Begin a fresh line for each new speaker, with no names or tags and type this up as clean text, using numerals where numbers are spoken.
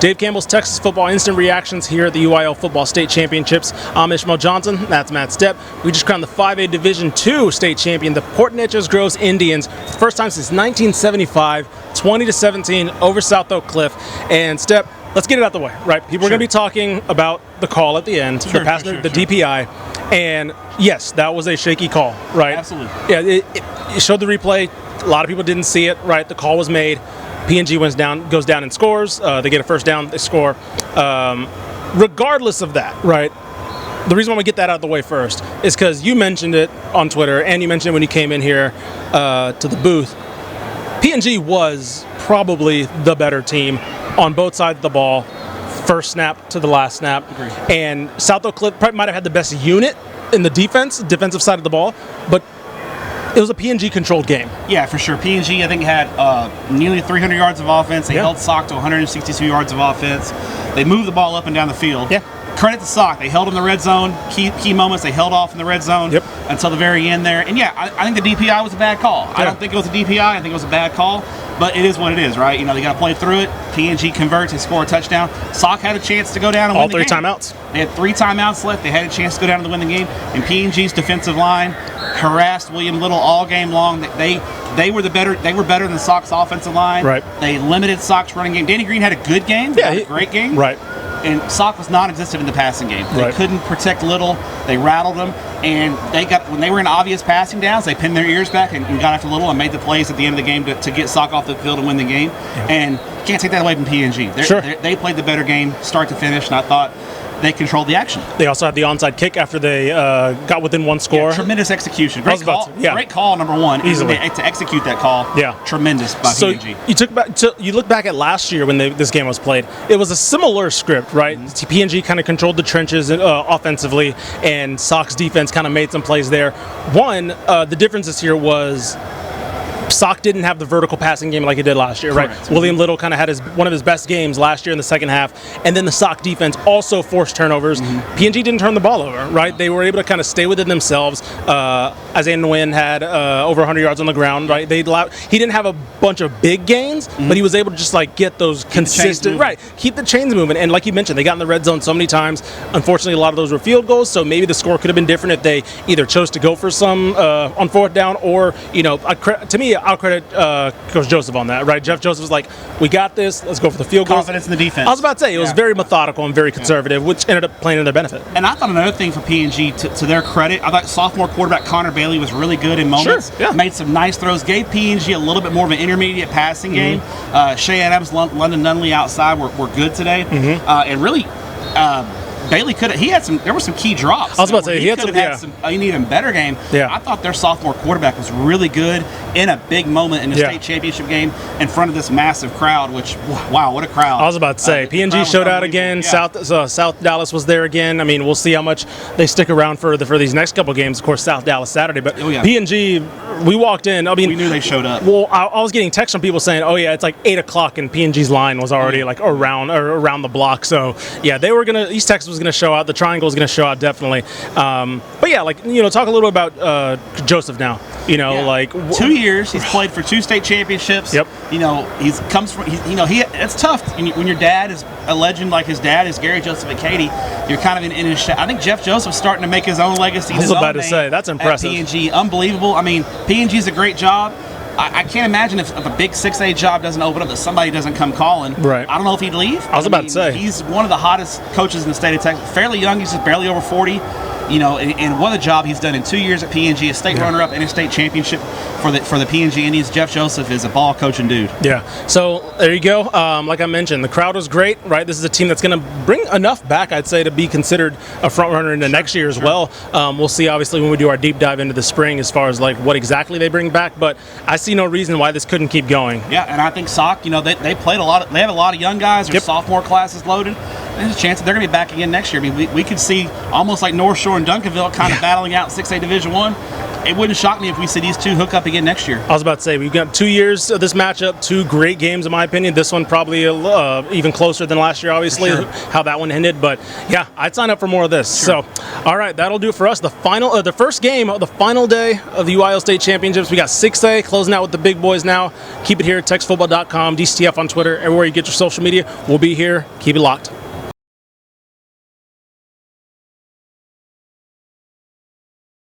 Dave Campbell's Texas Football Instant Reactions here at the UIL Football State Championships. I'm Ishmael Johnson. That's Matt Stepp. We just crowned the 5A Division II state champion, the Port Neches Groves Indians. First time since 1975, 20-17 over South Oak Cliff. And Stepp, let's get it out the way, right? People are going to be talking about the call at the end, the DPI. And yes, that was a shaky call, right?
Absolutely.
Yeah, it showed the replay. A lot of people didn't see it, right? The call was made. PNG goes down and scores. They get a first down, they score. Regardless of that, right? The reason why we get that out of the way first is because you mentioned it on Twitter, and you mentioned it when you came in here to the booth. PNG was probably the better team on both sides of the ball, first snap to the last snap.
Agreed.
And South Oak Cliff probably might have had the best unit in the defensive side of the ball, but it was a PNG-controlled game.
Yeah, for sure. PNG, I think, had nearly 300 yards of offense. They held SOC to 162 yards of offense. They moved the ball up and down the field.
Yeah.
Credit to SOC. They held in the red zone. Key moments, they held off in the red zone until the very end there. And, yeah, I think the DPI was a bad call. I don't think it was a DPI. I think it was a bad call. But it is what it is, right? You know, they got to play through it. PNG converts and score a touchdown. SOC had a chance to go down and win the game.
All three timeouts.
They had 3 timeouts left. They had a chance to go down and win the game. And PNG's defensive line harassed William Little all game long. They were better than SOC's offensive line.
Right.
They limited SOC's running game. Danny Green had a good game.
Yeah,
a great game.
Right.
And SOC was non-existent in the passing game. They
Right.
couldn't protect Little. They rattled him, and when they were in obvious passing downs, they pinned their ears back and got after Little and made the plays at the end of the game to get SOC off the field and win the game. Yeah. And you can't take that away from PNG. They played the better game, start to finish, and I thought they controlled the action.
They also had the onside kick after they got within one score.
Yeah, tremendous execution. Great call, number one.
Easily.
To execute that call.
Yeah.
Tremendous by PNG.
You look back at last year when this game was played. It was a similar script, right? Mm-hmm. PNG kind of controlled the trenches offensively, and SOC's defense kind of made some plays there. One, the difference this year was SOC didn't have the vertical passing game like he did last year, right?
Correct.
William Little kind of had one of his best games last year in the second half, and then the SOC defense also forced turnovers. Mm-hmm. PNG didn't turn the ball over, right? They were able to kind of stay within themselves. Isaiah Nguyen had over 100 yards on the ground, right? He didn't have a bunch of big gains, but he was able to just like get those consistent, keep the chains moving. And like you mentioned, they got in the red zone so many times. Unfortunately, a lot of those were field goals, so maybe the score could have been different if they either chose to go for some on fourth down, or to me, I'll credit Coach Joseph on that, right? Jeff Joseph was like, we got this, let's go for the field goal.
Confidence in the defense.
I was about to say, it was very methodical and very conservative, which ended up playing in their benefit.
And I thought another thing for PNG, to their credit, I thought sophomore quarterback Connor Bailey was really good in moments.
Sure, yeah.
Made some nice throws, gave PNG a little bit more of an intermediate passing game. Shea Adams, London Nunley outside were good today. And really, Bailey there were some key drops.
I was about to say, he
could have had an even better game.
Yeah.
I thought their sophomore quarterback was really good in a big moment in the state championship game in front of this massive crowd, which, wow, what a crowd.
I was about to say, PNG showed out again. Yeah. South Dallas was there again. I mean, we'll see how much they stick around for these next couple games. Of course, South Dallas Saturday, but PNG, we walked in. I mean,
we knew they showed up.
Well, I was getting texts from people saying, oh yeah, it's like 8 o'clock and PNG's line was already like around the block. So yeah, East Texas was going to show out. The triangle is going to show out definitely. But yeah, talk a little bit about Joseph now. Like
2 years, he's played for 2 state championships.
Yep.
It's tough when your dad is a legend like his dad is Gary Joseph at Katy. You're kind of in his I think Jeff Joseph's starting to make his own legacy.
I was about to say, that's impressive.
At PNG, unbelievable. I mean, PNG's a great job. I can't imagine if a big 6A job doesn't open up that somebody doesn't come calling.
Right.
I don't know if he'd leave.
I was about to say.
He's one of the hottest coaches in the state of Texas. Fairly young. He's just barely over 40. And what a job he's done in 2 years at PNG, a state runner-up and a state championship for the PNG Indians. Jeff Joseph is a ball coaching dude.
Yeah. So there you go. Like I mentioned, the crowd was great, right? This is a team that's going to bring enough back, I'd say, to be considered a front runner into next year as well. We'll see, obviously, when we do our deep dive into the spring as far as like what exactly they bring back. But I see no reason why this couldn't keep going.
Yeah, and I think SOC, they played a lot. They have a lot of young guys. Their sophomore class is loaded. there's a chance that they're going to be back again next year. I mean, we could see almost like North Shore and Duncanville kind of battling out 6A Division I. It wouldn't shock me if we see these two hook up again next year.
I was about to say, we've got 2 years of this matchup, 2 great games in my opinion. This one probably even closer than last year, obviously, how that one ended. But yeah, I'd sign up for more of this. So, all right, that'll do it for us. The final, the first game of the final day of the UIL State Championships. We got 6A closing out with the big boys now. Keep it here at TexasFootball.com, DCTF on Twitter, everywhere you get your social media. We'll be here. Keep it locked.